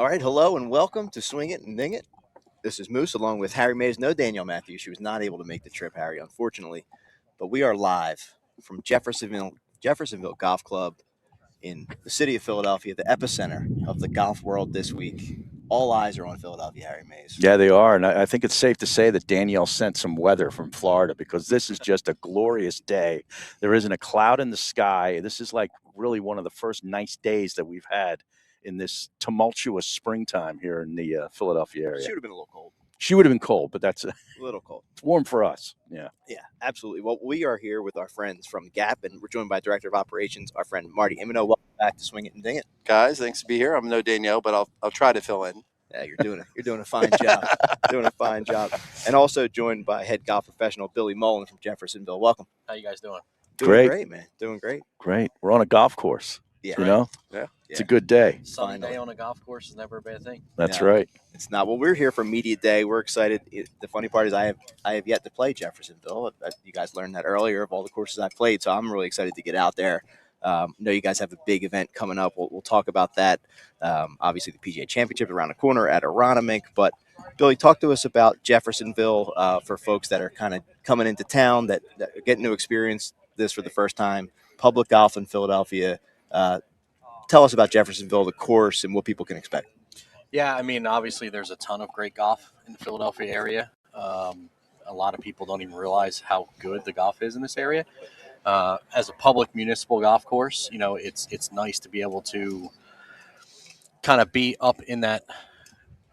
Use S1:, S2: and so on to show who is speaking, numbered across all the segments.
S1: All right, hello and welcome to Swing It and Ding It. This is Moose along with Harry Mays. No Danielle Matthews. She was not able to make the trip, Harry, unfortunately. But we are live from Jeffersonville Golf Club in the city of Philadelphia, the epicenter of the golf world this week. All eyes are on Philadelphia, Harry Mays.
S2: Yeah, they are. And I think it's safe to say that Danielle sent some weather from Florida because this is just a glorious day. There isn't a cloud in the sky. This is like really one of the first nice days that we've had in this tumultuous springtime here in the Philadelphia area.
S1: She would have been a little cold.
S2: She would have been cold, but that's
S1: A little cold.
S2: it's warm for us. Yeah.
S1: Yeah, absolutely. Well, we are here with our friends from Gap, and we're joined by Director of Operations, our friend Marty Emeno. Welcome back to Swing It and Ding It.
S3: Guys, thanks to be here. I'm no Danielle, but I'll try to fill in.
S1: Yeah, you're doing a fine job. Doing a fine job. And also joined by head golf professional Billy Mullin from Jeffersonville. Welcome.
S4: How you guys doing?
S1: Doing great, man. Doing great.
S2: Great. We're on a golf course.
S1: Yeah.
S2: You know?
S3: Yeah.
S2: It's a good day.
S4: Sunny
S1: Finally.
S4: day on a golf course is never a bad thing.
S2: That's
S1: Yeah.
S2: right.
S1: It's not. Well, we're here for media day. We're excited. The funny part is I have yet to play Jeffersonville. You guys learned that earlier of all the courses I played, so I'm really excited to get out there. Know you guys have a big event coming up. We'll talk about that. Obviously, the PGA Championship around the corner at Aronimink. But Billy, talk to us about Jeffersonville for folks that are kind of coming into town that are getting to experience this for the first time. Public golf in Philadelphia. Tell us about Jeffersonville, the course, and what people can expect.
S4: Yeah, I mean, obviously there's a ton of great golf in the Philadelphia area. A lot of people don't even realize how good the golf is in this area. As a public municipal golf course, you know, it's nice to be able to kind of be up in that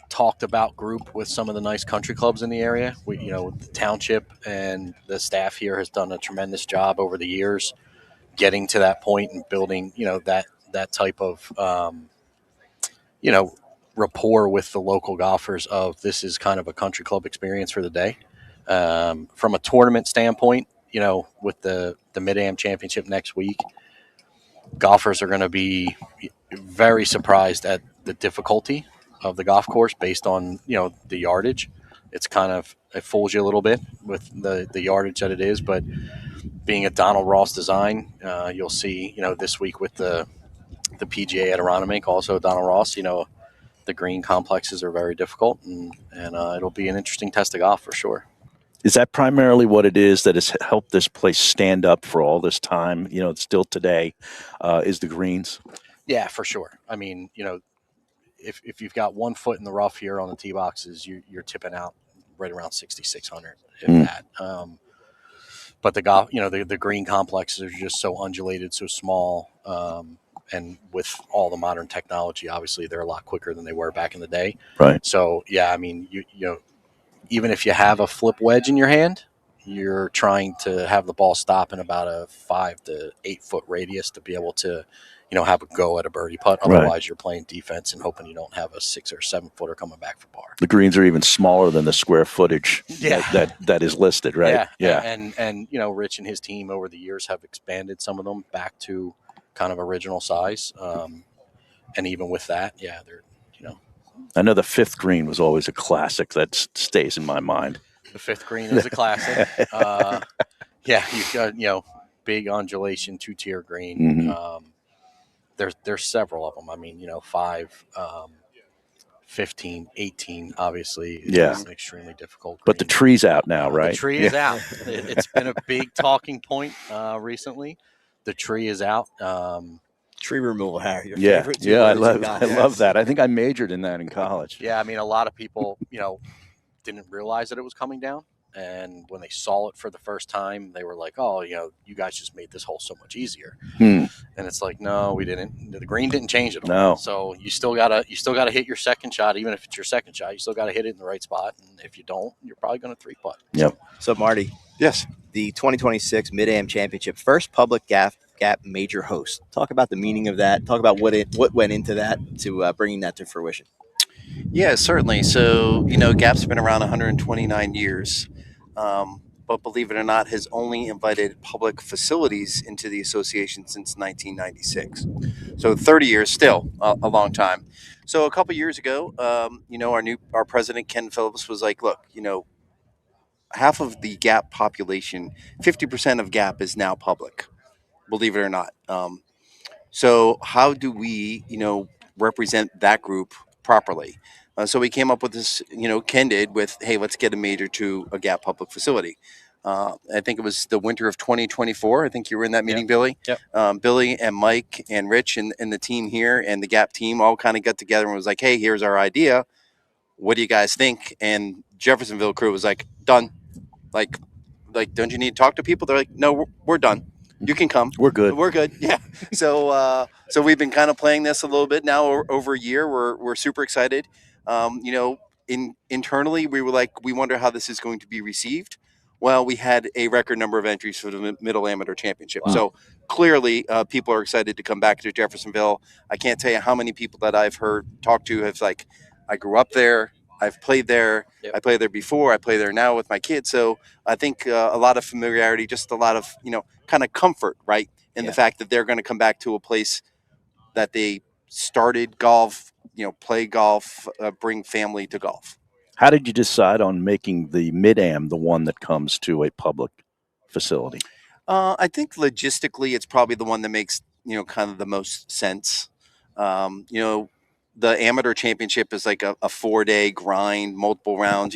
S4: talked about group with some of the nice country clubs in the area. The township and the staff here has done a tremendous job over the years getting to that point and building, that type of, rapport with the local golfers of this is kind of a country club experience for the day. From a tournament standpoint, with the Mid-Am Championship next week, golfers are going to be very surprised at the difficulty of the golf course based on, the yardage. It fools you a little bit with the yardage that it is, but being a Donald Ross design, you'll see, this week with the PGA at Aronimink, also Donald Ross, the green complexes are very difficult, and it'll be an interesting test of golf for sure.
S2: Is that primarily what it is that has helped this place stand up for all this time? Still today, is the greens?
S4: Yeah, for sure. I mean, if you've got 1 foot in the rough here on the tee boxes, you're tipping out right around 6,600, if that. But the golf, the green complexes are just so undulated, so small. And with all the modern technology, obviously they're a lot quicker than they were back in the day.
S2: Right.
S4: So yeah, I mean, even if you have a flip wedge in your hand, you're trying to have the ball stop in about a 5 to 8 foot radius to be able to, have a go at a birdie putt. Otherwise, You're playing defense and hoping you don't have a 6 or 7 footer coming back for par.
S2: The greens are even smaller than the square footage that is listed, right?
S4: Yeah. And Rich and his team over the years have expanded some of them back to kind of original size. And even with that, they're,
S2: I know the fifth green was always a classic that stays in my mind.
S4: The fifth green is a classic. You've got, big undulation, 2-tier green. There's several of them. I mean, 5, 15, 18, obviously is an extremely difficult green.
S2: But the tree's out now, right?
S4: The tree is out. It's been a big talking point recently. The tree is out.
S1: Tree removal, Harry. Your
S2: Yeah,
S1: favorite
S2: I love that. I think I majored in that in college.
S4: Yeah, I mean, a lot of people, didn't realize that it was coming down. And when they saw it for the first time, they were like, oh, you guys just made this hole so much easier. And it's like, no, we didn't. The green didn't change at all.
S2: No.
S4: So you still gotta hit your second shot. Even if it's your second shot, you still got to hit it in the right spot. And if you don't, you're probably going to 3-putt.
S2: Yep.
S1: So, Marty.
S3: Yes.
S1: The 2026 Mid-Am Championship, first public Gap major host. Talk about the meaning of that. Talk about what went into that to bringing that to fruition.
S3: Yeah, certainly. So, Gap's been around 129 years, but believe it or not, has only invited public facilities into the association since 1996. So 30 years, still a long time. So a couple years ago, our president, Ken Phillips, was like, look, half of the Gap population, 50% of Gap is now public, believe it or not. So how do we, represent that group properly. So we came up with this, Ken did with, hey, let's get a major to a Gap public facility. I think it was the winter of 2024. I think you were in that meeting, Billy.
S4: Yep.
S3: Billy and Mike and Rich and the team here and the Gap team all kind of got together and was like, hey, here's our idea. What do you guys think? And Jeffersonville crew was like, done. Like, don't you need to talk to people? They're like, no, we're done. You can come.
S2: We're good.
S3: We're good. Yeah. So we've been kind of playing this a little bit now over a year. We're super excited. Internally, we were like, we wonder how this is going to be received. Well, we had a record number of entries for the Middle Amateur Championship.
S2: Wow.
S3: So clearly, people are excited to come back to Jeffersonville. I can't tell you how many people that I've talked to have like, I grew up there. I've played there.
S4: Yep.
S3: I played there before. I play there now with my kids. So I think a lot of familiarity, just a lot of, kind of comfort, right? In the fact that they're going to come back to a place that they started golf, play golf, bring family to golf.
S2: How did you decide on making the Mid-Am the one that comes to a public facility?
S3: I think logistically, it's probably the one that makes, kind of the most sense. The amateur championship is like a 4-day grind, multiple rounds.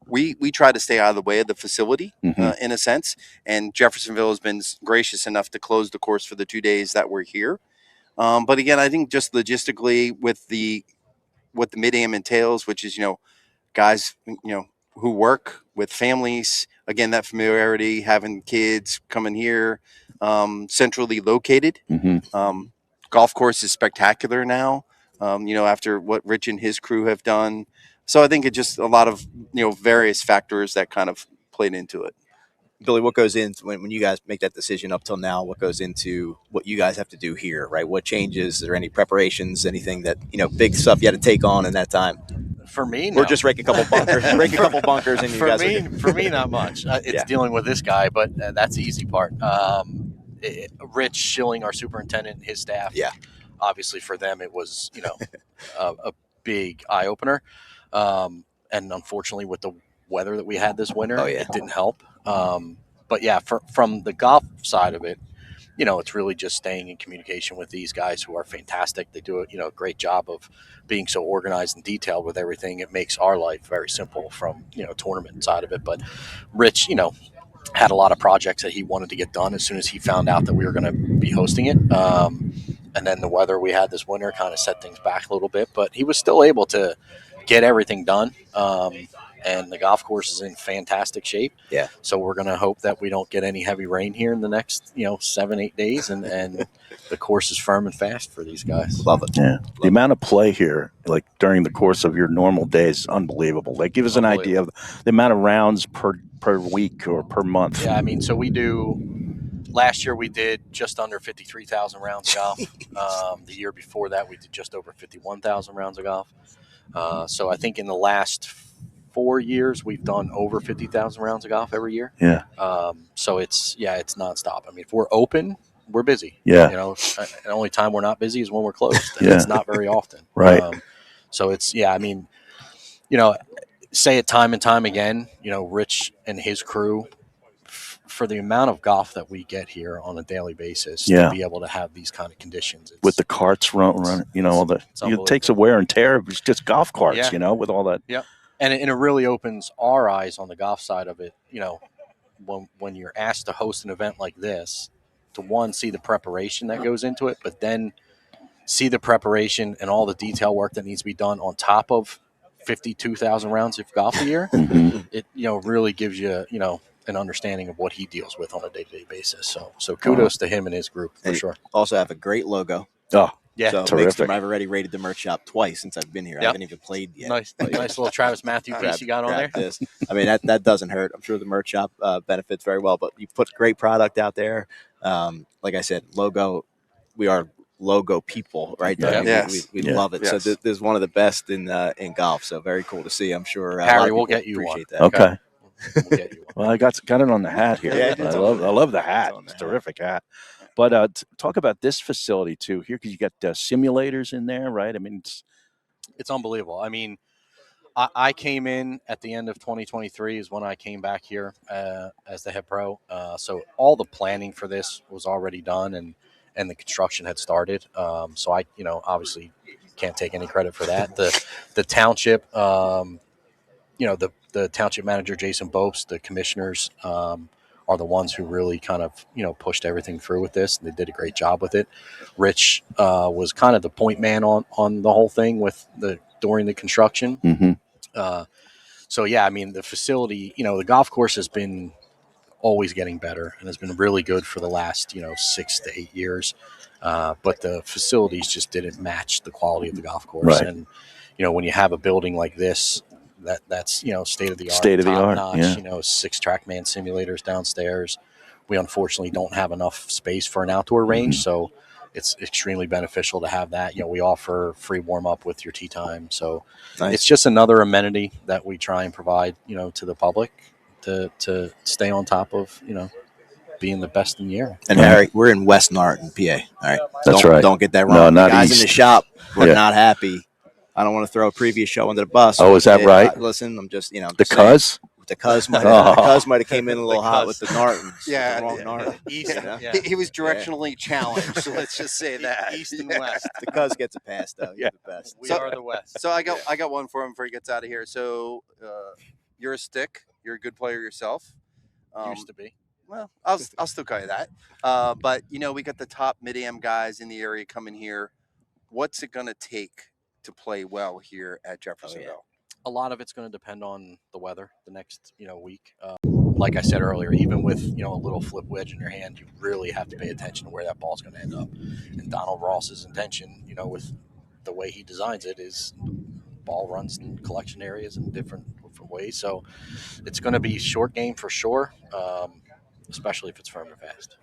S3: We try to stay out of the way of the facility in a sense. And Jeffersonville has been gracious enough to close the course for the 2 days that we're here. But again, I think just logistically with what the Mid-Am entails, which is, guys, who work with families, again, that familiarity, having kids coming here, centrally located. Golf course is spectacular now. After what Rich and his crew have done. So I think it just a lot of, various factors that kind of played into it.
S1: Billy, what goes in when you guys make that decision up till now? What goes into what you guys have to do here, right? What changes? Is there any preparations, anything that, big stuff you had to take on in that time?
S4: For me, no.
S1: Or just rake a couple bunkers, and you guys
S4: for me, not much. It's dealing with this guy, but that's the easy part. Rich Shilling, our superintendent, his staff.
S1: Yeah.
S4: Obviously, for them, it was a big eye opener, and unfortunately, with the weather that we had this winter, it didn't help. But yeah, from the golf side of it, it's really just staying in communication with these guys who are fantastic. They do a great job of being so organized and detailed with everything. It makes our life very simple from tournament side of it. But Rich, had a lot of projects that he wanted to get done as soon as he found out that we were going to be hosting it. And then the weather we had this winter kind of set things back a little bit, but he was still able to get everything done. And the golf course is in fantastic shape.
S1: Yeah.
S4: So we're going to hope that we don't get any heavy rain here in the next, 7-8 days. And the course is firm and fast for these guys.
S1: Love it.
S2: Yeah. The amount of play here, like during the course of your normal days, is unbelievable. Like, give us an idea of the amount of rounds per week or per month.
S4: Yeah. I mean, so last year we did just under 53,000 rounds of golf. The year before that, we did just over 51,000 rounds of golf. So I think in the last 4 years, we've done over 50,000 rounds of golf every year.
S2: Yeah.
S4: So it's nonstop. I mean, if we're open, we're busy.
S2: Yeah.
S4: The only time we're not busy is when we're closed. And
S2: Yeah.
S4: it's not very often.
S2: Right.
S4: So it's, I mean, say it time and time again, Rich and his crew, for the amount of golf that we get here on a daily basis, to be able to have these kind of conditions.
S2: With the carts run, it takes a wear and tear. It's just golf carts, with all that.
S4: Yeah. And it really opens our eyes on the golf side of it, when you're asked to host an event like this, to one, see the preparation that goes into it, but then see the preparation and all the detail work that needs to be done on top of 52,000 rounds of golf a year. It, really gives you, an understanding of what he deals with on a day-to-day basis. So kudos to him and his group for sure.
S1: Also have a great logo.
S2: Oh,
S4: yeah,
S1: so
S2: terrific.
S1: I've already rated the merch shop twice since I've been here. I haven't even played yet.
S4: Nice little Travis Matthew piece you got on there.
S1: This. I mean, that doesn't hurt. I'm sure the merch shop benefits very well, but you put great product out there. Like I said, logo, we are logo people, right?
S4: Yeah.
S1: Yes. We love it. Yes. So this is one of the best in golf. So very cool to see. I'm sure
S4: Harry, we'll get you
S1: appreciate
S4: one.
S1: That.
S2: Okay.
S4: We'll get you one.
S2: Well, I got it on the hat here.
S1: Yeah,
S2: I love the hat. It's a terrific hat. But talk about this facility too here, because you got simulators in there, right? I mean,
S4: it's unbelievable. I mean, I came in at the end of 2023 is when I came back here as the head pro. So all the planning for this was already done, and the construction had started. So I, obviously can't take any credit for that. The township, the township manager, Jason Bopes, the commissioners are the ones who really kind of, pushed everything through with this. And they did a great job with it. Rich was kind of the point man on the whole thing during the construction.
S2: Mm-hmm.
S4: So, yeah, I mean, the facility, the golf course has been always getting better and has been really good for the last, 6 to 8 years. But the facilities just didn't match the quality of the golf course.
S2: Right.
S4: And, when you have a building like this, that's state of the art,
S2: State of the art,
S4: notch,
S2: yeah.
S4: 6 TrackMan simulators downstairs. We unfortunately don't have enough space for an outdoor range, so it's extremely beneficial to have that. We offer free warm up with your tee time, so
S1: Nice.
S4: it's just another amenity that we try and provide, to the public to stay on top of, being the best in the area.
S1: And Harry, we're in West Narton, PA. All right,
S2: That's right.
S1: Don't get that
S2: No,
S1: wrong.
S2: not
S1: The guys
S2: east.
S1: in the shop were
S2: Yeah.
S1: not happy. I don't want to throw a previous show under the bus.
S2: Oh, is that right?
S1: Listen, I'm just
S2: The Cuz?
S1: The Cuz might have came in a little hot with the Nartons.
S3: Yeah,
S1: the wrong Narton.
S3: East,
S1: Yeah.
S3: He was directionally challenged. Let's just say that.
S4: East and west.
S1: The Cuz gets a pass though. You're the best.
S4: We are the west.
S3: So I got one for him before he gets out of here. So you're a stick. You're a good player yourself.
S4: Used to be.
S3: Well, I'll still call you that. But we got the top mid-am guys in the area coming here. What's it gonna take to play well here at Jeffersonville?
S4: A lot of it's going to depend on the weather the next week. Like I said earlier, even with a little flip wedge in your hand, you really have to pay attention to where that ball's going to end up. And Donald Ross's intention, with the way he designs it, is ball runs in collection areas in different ways. So it's going to be short game for sure, especially if it's firm and fast.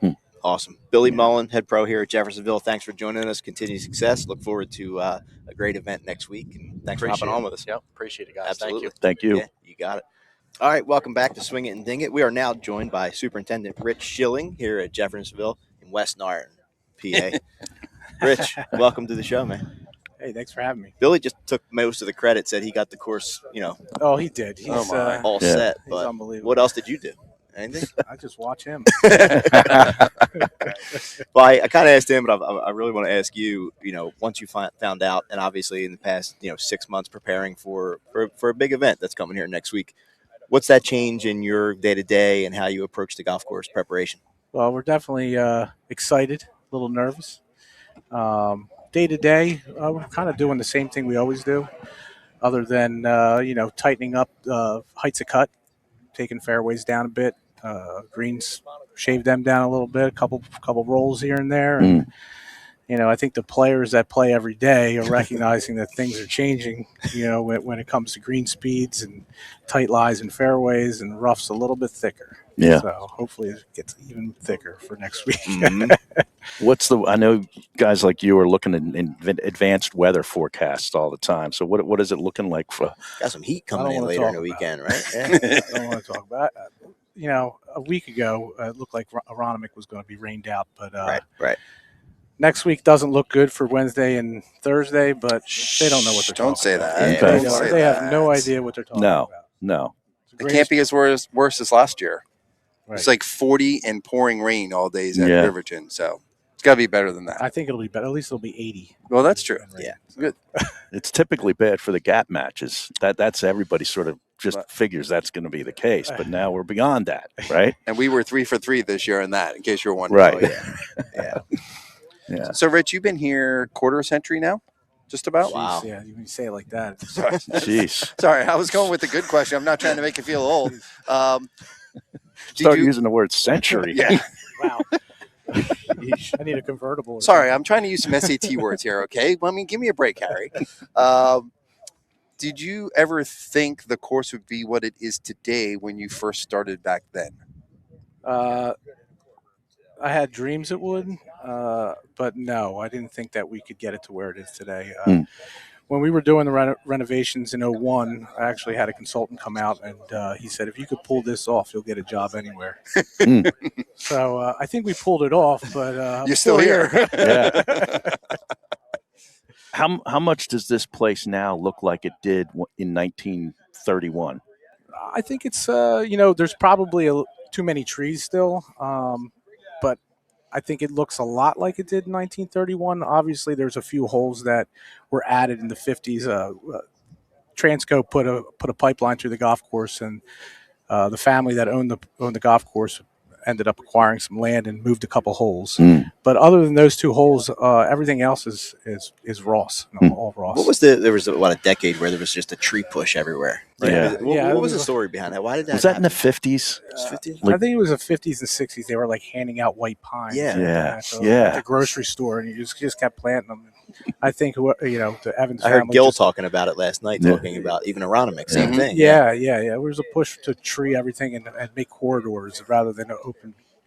S1: Awesome. Billy Mullin, head pro here at Jeffersonville. Thanks for joining us. Continued success. Look forward to a great event next week. And thanks for hopping on with us.
S4: Yep. Appreciate it, guys.
S1: Absolutely.
S2: Thank you.
S1: Yeah, you got it. All right. Welcome back to Swing It and Ding It. We are now joined by Superintendent Rich Shilling here at Jeffersonville in West Narton, PA. Rich, welcome to the show, man.
S5: Hey, thanks for having me.
S1: Billy just took most of the credit, said he got the course,
S5: Oh, he did. He's,
S1: all
S2: Yeah.
S1: set.
S5: he's
S1: But
S5: unbelievable.
S1: what else did you do? Anything?
S5: I just watch him.
S1: Well, I kind of asked him, but I really want to ask you. Once you found out, and obviously in the past, 6 months preparing for a big event that's coming here next week, what's that change in your day to day and how you approach the golf course preparation?
S5: Well, we're definitely excited, a little nervous. Day to day, we're kind of doing the same thing we always do, other than tightening up heights of cut, taking fairways down a bit, greens, shave them down a little bit, a couple rolls here and there, and I think the players that play every day are recognizing that things are changing. When it comes to green speeds and tight lies and fairways and roughs a little bit thicker.
S2: Yeah.
S5: So hopefully it gets even thicker for next week.
S2: I know guys like you are looking at advanced weather forecasts all the time. So what is it looking like for?
S1: Got some heat
S5: I don't
S1: coming in
S5: wanna
S1: later in
S5: talk
S1: the
S5: about
S1: weekend, right? Yeah.
S5: I don't want to talk about it. A week ago, it looked like Aronimink was going to be rained out, but
S1: Right.
S5: next week doesn't look good for Wednesday and Thursday, but they don't know what they're
S3: Don't
S5: talking
S3: say
S5: about.
S3: that.
S1: Yeah,
S5: They,
S2: don't
S5: don't-
S3: say
S5: they have
S3: that.
S5: no idea what they're talking
S2: No.
S5: about.
S2: No.
S5: It's the
S3: It
S5: greatest-
S3: can't be as worse as last year.
S5: Right.
S3: It's like 40 and pouring rain all days at
S2: Yeah.
S3: Riverton. So it's got to be better than that.
S5: I think it'll be better. At least it'll be 80.
S3: Well, that's true.
S5: and rain.
S1: Yeah.
S3: Good.
S2: It's typically bad for the gap matches. That's everybody sort of just
S3: Right.
S2: figures that's going to be the case. But now we're beyond that, right?
S3: And we were 3 for 3 this year in that, in case you're wondering.
S2: Right.
S1: Oh, yeah. Yeah.
S2: Yeah.
S3: So, Rich, you've been here quarter century now? Just about?
S1: Wow.
S5: Jeez, yeah, when you say it like that.
S2: Jeez.
S3: Sorry, I was going with a good question. I'm not trying to make you feel old. Did
S2: Start
S3: you-
S2: using the word century.
S3: Yeah.
S5: Wow. I need a convertible. or
S3: Sorry, I'm trying to use some SAT words here, okay? Well, give me a break, Harry. Did you ever think the course would be what it is today when you first started back then?
S5: something. I had dreams it would, but no, I didn't think that we could get it to where it is today. When we were doing the renovations in 2001, I actually had a consultant come out and he said, if you could pull this off, you'll get a job anywhere. So I think we pulled it off, but I'm
S3: You're still here.
S2: Yeah. How much does this place now look like it did in 1931?
S5: I think it's, there's probably too many trees still, but I think it looks a lot like it did in 1931. Obviously, there's a few holes that were added in the 50s. Transco put a pipeline through the golf course, and the family that owned the golf course ended up acquiring some land and moved a couple holes. But other than those two holes, everything else is Ross, all Ross.
S1: What was there was a decade where there was just a tree push everywhere. Like,
S2: Yeah.
S1: What was the story behind that? Why did that?
S2: Was that in the
S1: happen?
S2: 50s?
S1: 50s?
S5: I think it was the 50s and 60s. They were like handing out white pines.
S1: Yeah.
S5: At the grocery store, and you just kept planting them. I think the Evans.
S1: I heard
S5: family
S1: Gil talking about it last night,
S2: Yeah.
S1: talking about even Aronimink, same thing.
S5: Yeah. There was a push to tree everything and make corridors rather than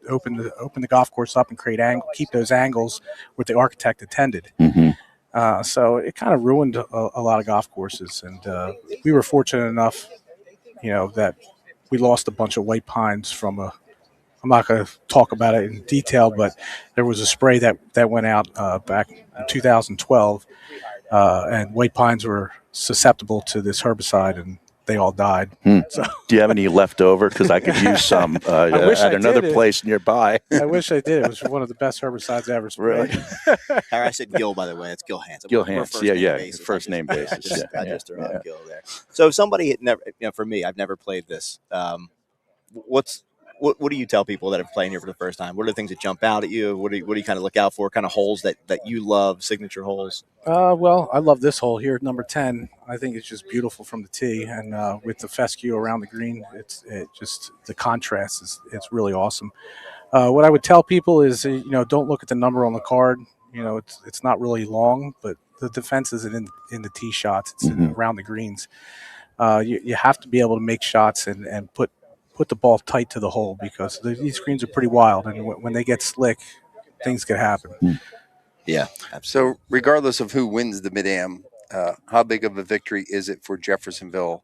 S5: open the golf course up and keep those angles what the architect intended. So it kind of ruined a lot of golf courses, and we were fortunate enough, that we lost a bunch of white pines from a. I'm not going to talk about it in detail, but there was a spray that went out back in 2012, and white pines were susceptible to this herbicide, and they all died. So,
S2: do you have any left over? Because I could use some at another place nearby.
S5: I wish I did. It was one of the best herbicides ever sprayed.
S1: I said Gil, by the way. It's Gil Hansen.
S2: Gil Hansen. First name basis.
S1: I just threw out Gil there. So if somebody had never, for me, I've never played this. What do you tell people that are playing here for the first time? What are the things that jump out at you? What do you kind of look out for? Kind of holes that you love, signature holes?
S5: Well, I love this hole here, number 10. I think it's just beautiful from the tee, and with the fescue around the green, it just the contrast it's really awesome. What I would tell people is, don't look at the number on the card. It's not really long, but the defense isn't in the tee shots. It's around the greens. You have to be able to make shots and put the ball tight to the hole, because these greens are pretty wild, and when they get slick, things could happen.
S1: Yeah.
S3: So regardless of who wins the Mid-Am, how big of a victory is it for Jeffersonville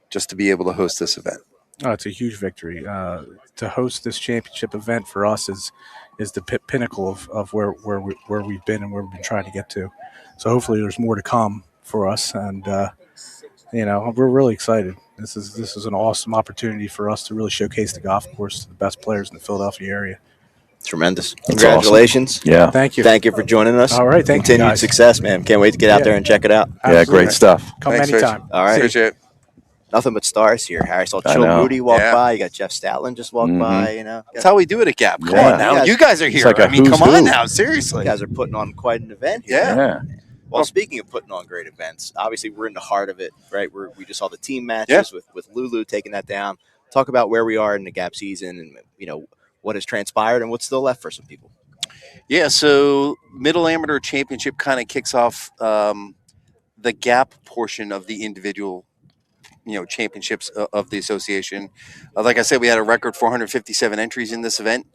S3: just to be able to host this event?
S5: Oh, it's a huge victory. To host this championship event for us is the pinnacle of where we've been and where we've been trying to get to. So hopefully there's more to come for us, and we're really excited. This is an awesome opportunity for us to really showcase the golf course to the best players in the Philadelphia area.
S1: Tremendous. Congratulations.
S2: Awesome. Yeah.
S5: Thank you.
S1: Thank you for joining us.
S5: All right. Thank you,
S1: Continued
S5: guys.
S1: success, man. Can't wait to get out there and check it out.
S2: Absolutely. Yeah, great stuff.
S5: Come
S3: Thanks,
S5: anytime.
S1: All right.
S3: Appreciate it.
S1: Nothing but stars here, Harry. I saw
S2: I
S1: Chill
S2: know.
S1: Moody walk
S3: Yeah.
S1: by. You got Jeff Statland just walked by,
S3: That's how we do it at Gap. Come
S2: Yeah.
S3: on now.
S1: Yeah.
S3: You guys are here.
S2: like a
S3: I mean,
S2: who's
S3: come on
S2: who.
S3: now.
S1: You
S3: Seriously.
S1: guys are putting on quite an event here.
S3: Yeah.
S1: Well, speaking of putting on great events, obviously we're in the heart of it, right? We just saw the team matches with Lulu taking that down. Talk about where we are in the Gap season and, what has transpired and what's still left for some people.
S3: Yeah, so Middle Amateur Championship kind of kicks off the Gap portion of the individual, championships of the association. Like I said, we had a record 457 entries in this event.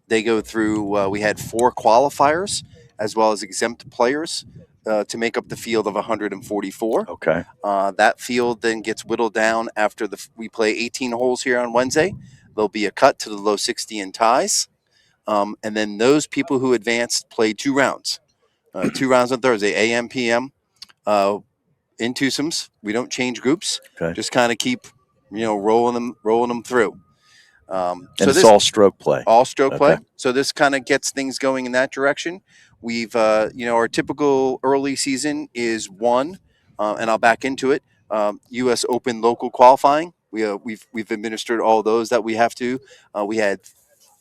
S3: They go through, we had 4 qualifiers as well as exempt players to make up the field of 144.
S2: Okay.
S3: That field then gets whittled down after we play 18 holes here on Wednesday. There'll be a cut to the low 60 in ties. And then those people who advanced play 2 rounds. 2 rounds on Thursday, AM, PM, in twosomes. We don't change groups.
S2: Okay.
S3: Just kind of keep, rolling them through.
S2: And it's all stroke play.
S3: All stroke play.
S2: Okay.
S3: So this kind of gets things going in that direction. We've, our typical early season is 1, and I'll back into it. U.S. Open local qualifying. We've administered all those that we have to. We had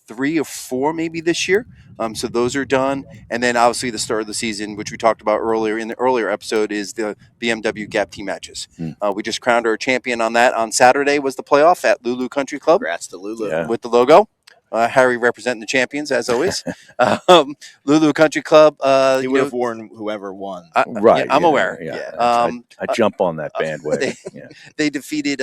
S3: 3 or 4 maybe this year. So those are done. And then obviously the start of the season, which we talked about earlier in the earlier episode, is the BMW Gap team matches. We just crowned our champion on that. On Saturday was the playoff at Lulu Country Club.
S1: Congrats to Lulu.
S2: Yeah.
S3: With the logo. Harry representing the champions, as always. Lulu Country Club.
S1: He would have worn whoever won.
S2: Right.
S3: I'm aware.
S2: Yeah. I jump on that bandwagon.
S3: They defeated.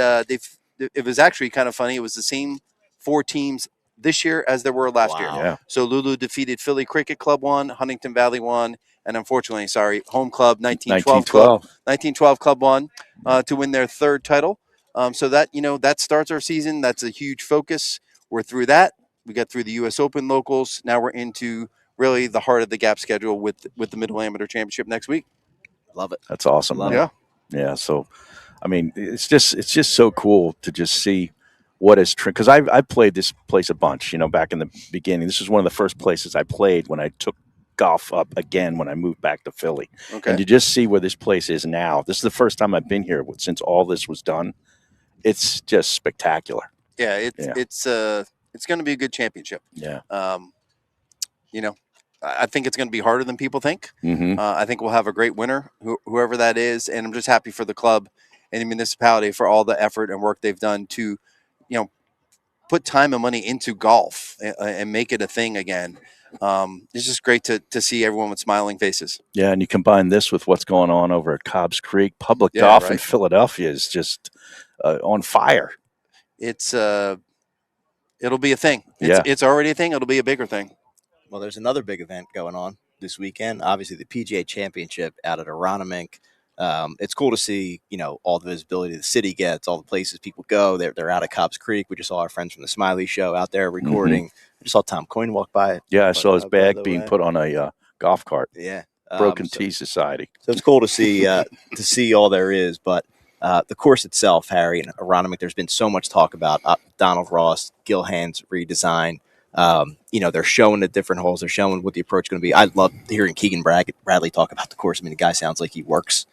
S3: It was actually kind of funny. It was the same 4 teams this year as there were last year.
S2: Yeah.
S3: So Lulu defeated Philly Cricket Club 1, Huntington Valley 1, and unfortunately, home club 1912 Club 1 to win their 3rd title. So that starts our season. That's a huge focus. We're through that. We got through the U.S. Open locals. Now we're into really the heart of the Gap schedule with the Middle Amateur Championship next week.
S1: Love it.
S2: That's awesome.
S1: Love
S2: Yeah. So, I mean, it's just so cool to just see what is because I've played this place a bunch, back in the beginning. This was one of the first places I played when I took golf up again when I moved back to Philly.
S3: Okay.
S2: And to just see where this place is now, this is the first time I've been here since all this was done. It's just spectacular.
S3: Yeah, it's going to be a good championship.
S2: Yeah.
S3: I think it's going to be harder than people think.
S2: Mm-hmm.
S3: I think we'll have a great winner, whoever that is, and I'm just happy for the club and the municipality for all the effort and work they've done to, put time and money into golf and make it a thing again. It's just great to see everyone with smiling faces.
S2: Yeah, and you combine this with what's going on over at Cobb's Creek. Public
S3: Yeah,
S2: golf in
S3: right.
S2: Philadelphia is just on fire.
S3: It's it'll be a thing.
S2: Yeah.
S3: It's already a thing. It'll be a bigger thing.
S1: Well, there's another big event going on this weekend. Obviously, the PGA Championship out at Aronimink. It's cool to see, all the visibility the city gets, all the places people go. They're out at Cobb's Creek. We just saw our friends from the Smiley Show out there recording. I just saw Tom Coyne walk by.
S2: Yeah, I saw his
S1: by
S2: bag
S1: the
S2: being
S1: way.
S2: put on a golf cart.
S1: Yeah,
S2: Broken
S1: so-
S2: Tea Society.
S1: So it's cool to see all there is, but the course itself, Harry, and Aronimink, there's been so much talk about Donald Ross, Gil Hand's redesign. They're showing the different holes. They're showing what the approach is going to be. I love hearing Keegan Bradley talk about the course. I mean, the guy sounds like he works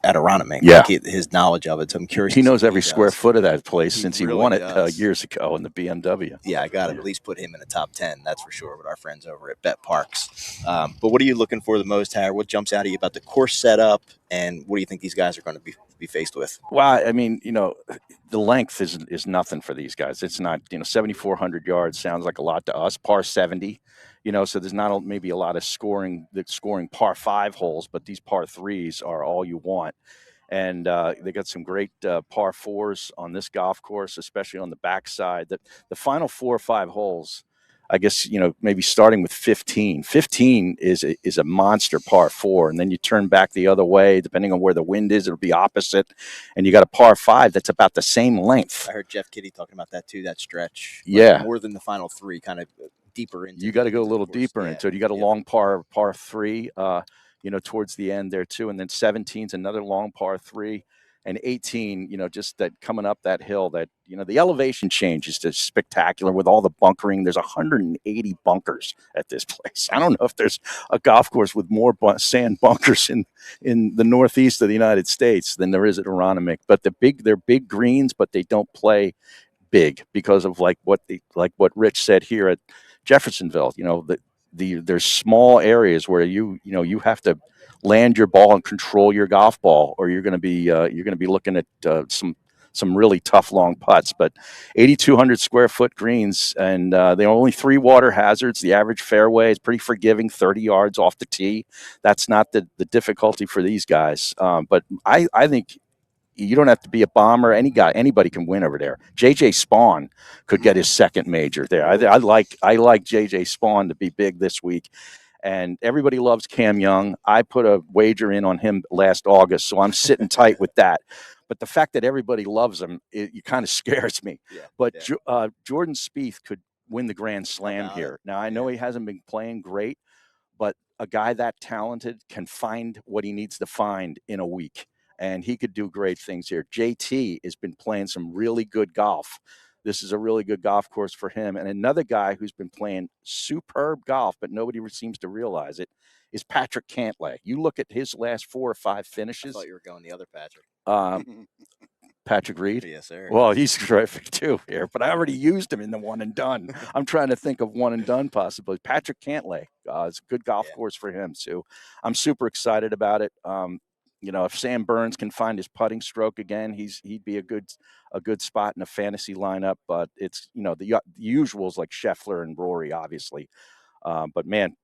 S1: at Aronimink.
S2: Yeah.
S1: Like his knowledge of it. So I'm curious.
S2: He
S1: to see
S2: knows
S1: what
S2: every square
S1: does.
S2: foot of that place
S1: He
S2: since he
S1: really
S2: won it
S1: does.
S2: years ago in the BMW.
S1: Yeah, I got to at least put him in the top 10. That's for sure with our friends over at Bet Parks. But what are you looking for the most, Harry? What jumps out at you about the course setup, and what do you think these guys are going to be faced with?
S2: Well, I mean, the length is nothing for these guys. It's not, 7,400 yards sounds like a lot to us. Par 70, so there's not maybe a lot of scoring par 5 holes, but these par 3s are all you want. And they got some great par 4s on this golf course, especially on the backside. The final 4 or 5 holes, I guess, maybe starting with 15. 15 is a monster par 4, and then you turn back the other way, depending on where the wind is, it'll be opposite. And you got a par 5 that's about the same length.
S1: I heard Jeff Kitty talking about that too, that stretch.
S2: Yeah.
S1: More than the final 3, kind of deeper into.
S2: You got to go a little
S1: course.
S2: deeper into it. You got a long par 3, towards the end there too. And then 17's another long par 3. And 18, just that coming up that hill, that, the elevation change is just spectacular with all the bunkering. There's 180 bunkers at this place. I don't know if there's a golf course with more sand bunkers in the northeast of the United States than there is at Aronimink. But they're big greens, but they don't play big because of like what Rich said here at Jeffersonville. There's small areas where you have to land your ball and control your golf ball, or you're going to be looking at some really tough long putts. But 8,200 square foot greens, and there are only 3 water hazards. The average fairway is pretty forgiving, 30 yards off the tee. That's not the difficulty for these guys. But I think you don't have to be a bomber. Anybody can win over there. JJ Spawn could get his second major there. I like JJ Spawn to be big this week. And everybody loves Cam Young. I put a wager in on him last August, so I'm sitting tight with that. But the fact that everybody loves him, it kind of scares me.
S1: Yeah,
S2: but
S1: yeah.
S2: Jordan Spieth could win the Grand Slam here. Now, I know he hasn't been playing great, but a guy that talented can find what he needs to find in a week. And he could do great things here. JT has been playing some really good golf. This is a really good golf course for him. And another guy who's been playing superb golf, but nobody seems to realize it, is Patrick Cantlay. You look at his last 4 or 5 finishes.
S1: I thought you were going the other Patrick.
S2: Patrick Reed?
S1: Yes, sir.
S2: Well, he's terrific too here, but I already used him in the one and done. I'm trying to think of one and done possibly. Patrick Cantlay is a good golf course for him too. I'm super excited about it. If Sam Burns can find his putting stroke again, he'd be a good spot in a fantasy lineup. But it's the usuals like Scheffler and Rory, obviously. But man,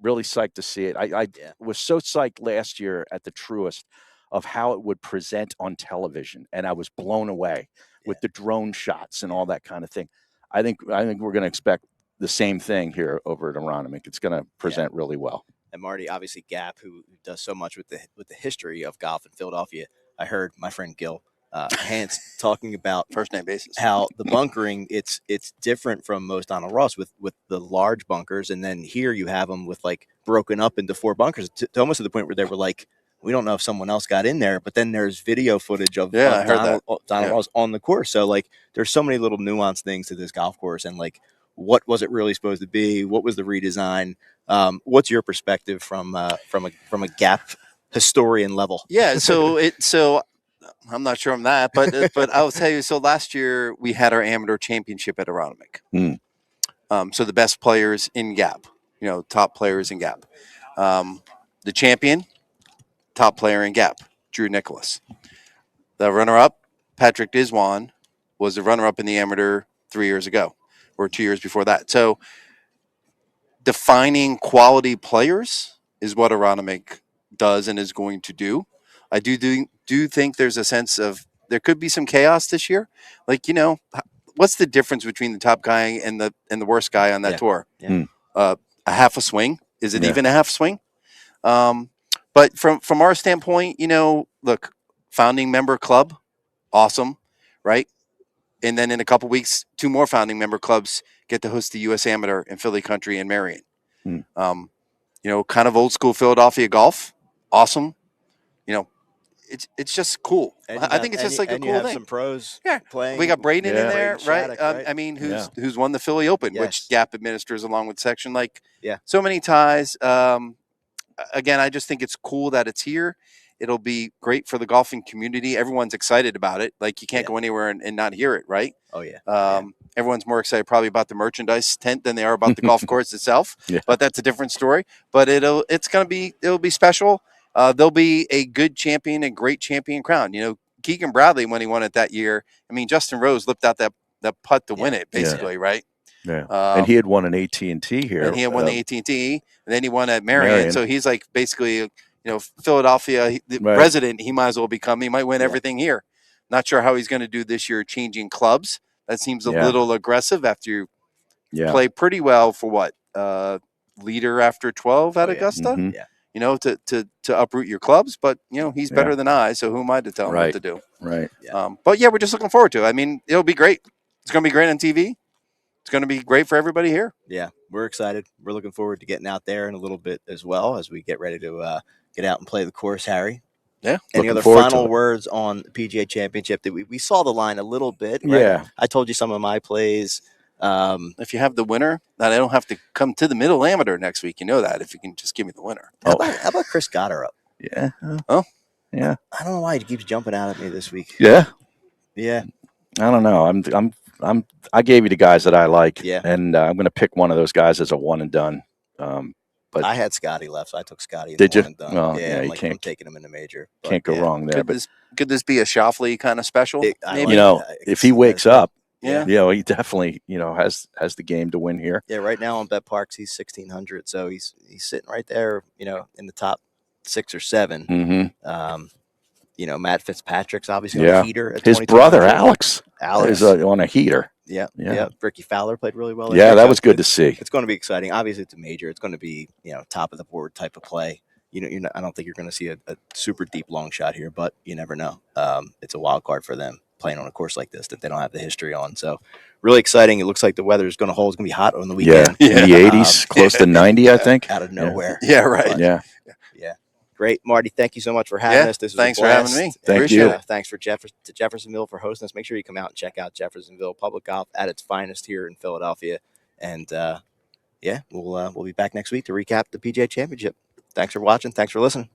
S2: really psyched to see it. I was so psyched last year at the Truist of how it would present on television, and I was blown away with the drone shots and all that kind of thing. I think we're going to expect the same thing here over at Aronimink. It's going to present really well.
S1: And Marty, obviously, Gap, who does so much with the history of golf in Philadelphia. I heard my friend Gil Hans talking about
S3: first name basis
S1: how the bunkering it's different from most Donald Ross with the large bunkers, and then here you have them with like broken up into 4 bunkers to almost to the point where they were like we don't know if someone else got in there, but then there's video footage of,
S3: Yeah, I heard
S1: Donald
S3: that. Yeah.
S1: Ross on the course. So like, there's so many little nuanced things to this golf course, and like, what was it really supposed to be? What was the redesign? What's your perspective from a Gap historian level?
S3: Yeah, so I'm not sure on that, but I'll tell you. So last year we had our amateur championship at Aronimink. So the best players in Gap, top players in Gap. The champion, top player in Gap, Drew Nicholas. The runner-up, Patrick Diswan, was the runner-up in the amateur 3 years ago, or 2 years before that. So defining quality players is what Aronimink does and is going to do. I do think there's a sense of there could be some chaos this year. Like, what's the difference between the top guy and the worst guy on that tour?
S1: Yeah.
S3: A half a swing? Is it
S2: Yeah.
S3: even a half swing? But from our standpoint, look, founding member club, awesome, right? And then in a couple weeks, 2 more founding member clubs get to host the U.S. Amateur in Philly Country and Marion. Kind of old school Philadelphia golf, awesome. It's just cool. I think it's just like a cool thing.
S1: Some pros playing.
S3: We got Braden in there,
S1: Braden
S3: right?
S1: Shattuck, right?
S3: I mean, who's won the Philly Open,
S1: Yes.
S3: which Gap administers along with Section. Like,
S1: Yeah.
S3: so many ties. Again, I just think it's cool that it's here. It'll be great for the golfing community. Everyone's excited about it. Like, you can't go anywhere and not hear it, right?
S1: Oh yeah.
S3: Everyone's more excited probably about the merchandise tent than they are about the golf course itself.
S2: Yeah.
S3: But that's a different story. But it'll be special. There'll be a good champion and great champion crown. Keegan Bradley, when he won it that year, I mean, Justin Rose lipped out that putt to win it, basically, right?
S2: Yeah. And he had won an AT&T here.
S3: And he had won the AT&T, and then he won at Marion. So he's like basically, Philadelphia resident. He might as well become. He might win everything here. Not sure how he's going to do this year changing clubs. That seems a little aggressive after you play pretty well for what? Leader after 12 at Augusta?
S2: Mm-hmm.
S3: To uproot your clubs. But, he's better than I, so who am I to tell him what to do?
S2: Right.
S3: But, we're just looking forward to it. I mean, it'll be great. It's going to be great on TV. It's going to be great for everybody here.
S1: Yeah, we're excited. We're looking forward to getting out there in a little bit as well as we get ready to get out and play the course, Harry.
S3: Yeah.
S1: Any other final words on the PGA Championship? That we saw the line a little bit. Right?
S2: Yeah.
S1: I told you some of my plays.
S3: If you have the winner, then I don't have to come to the middle amateur next week. You know that if you can just give me the winner.
S1: How about Chris Goddard up?
S2: Yeah.
S3: Oh.
S2: Yeah.
S1: I don't know why he keeps jumping out at me this week.
S2: Yeah.
S1: Yeah.
S2: I don't know. I gave you the guys that I like.
S1: Yeah.
S2: And I'm going to pick one of those guys as a one and done. But
S1: I had Scotty left, so I took Scotty.
S2: Did you?
S1: One and done.
S2: Oh,
S1: yeah,
S2: you
S1: I'm taking him in the major.
S2: Can't go wrong there.
S3: Could this be a Shoffley kind of special?
S2: Maybe? If he wakes up,
S3: yeah,
S2: he definitely, has the game to win here.
S1: Yeah, right now on Bet Parks he's 1,600, so he's sitting right there, in the top 6 or 7.
S2: Mm-hmm.
S1: Matt Fitzpatrick's obviously on a heater. At
S2: his brother Alex is on a heater.
S1: Yeah. Ricky Fowler played really well.
S2: Yeah, that was good to see.
S1: It's going to be exciting. Obviously, it's a major. It's going to be top of the board type of play. I don't think you're going to see a super deep long shot here, but you never know. It's a wild card for them playing on a course like this that they don't have the history on. So really exciting. It looks like the weather is going to hold. It's going to be hot on the weekend.
S2: Yeah, in the 80s, close to 90, I think.
S1: Out of nowhere.
S3: Yeah, right.
S1: But,
S2: yeah.
S1: Great, Marty. Thank you so much for having us. This was
S3: thanks
S1: a
S3: for
S1: blast.
S3: having me.
S2: Thank you.
S1: Thanks to Jeffersonville for hosting us. Make sure you come out and check out Jeffersonville Public Golf at its finest here in Philadelphia. And we'll be back next week to recap the PGA Championship. Thanks for watching. Thanks for listening.